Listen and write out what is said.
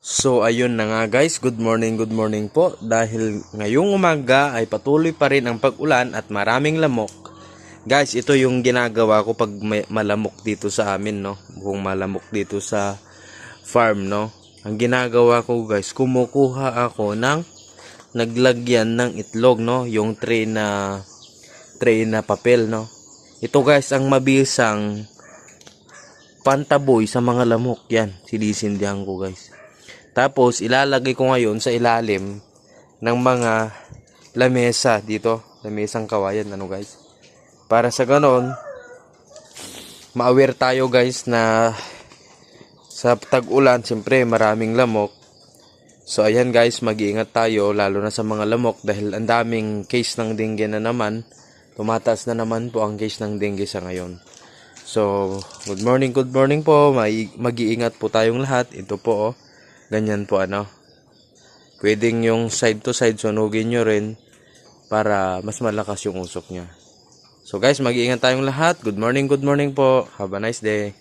So ayun na nga guys, good morning po. Dahil ngayong umaga ay patuloy pa rin ang pag-ulan at maraming lamok. Guys, ito yung ginagawa ko pag may malamok dito sa amin, no. Kung malamok dito sa farm, no. Ang ginagawa ko guys, kumukuha ako ng naglagyan ng itlog, no, yung tray na papel, no. Ito guys ang mabisang pantaboy sa mga lamok, yan. Sinisindihan ko guys. Tapos, ilalagay ko ngayon sa ilalim ng mga lamesa dito. Lamesang kawayan, ano guys. Para sa ganon, ma-aware tayo guys na sa tag-ulan, siyempre maraming lamok. So, ayan guys, mag-iingat tayo, lalo na sa mga lamok. Dahil ang daming case ng dengue na naman. Tumataas na naman po ang case ng dengue sa ngayon. So, good morning po. Mag-iingat po tayong lahat. Ito po, oh. Ganyan po ano. Pwedeng yung side to side sunugin nyo rin para mas malakas yung usok niya. So guys, mag-iingat tayong lahat. Good morning po. Have a nice day.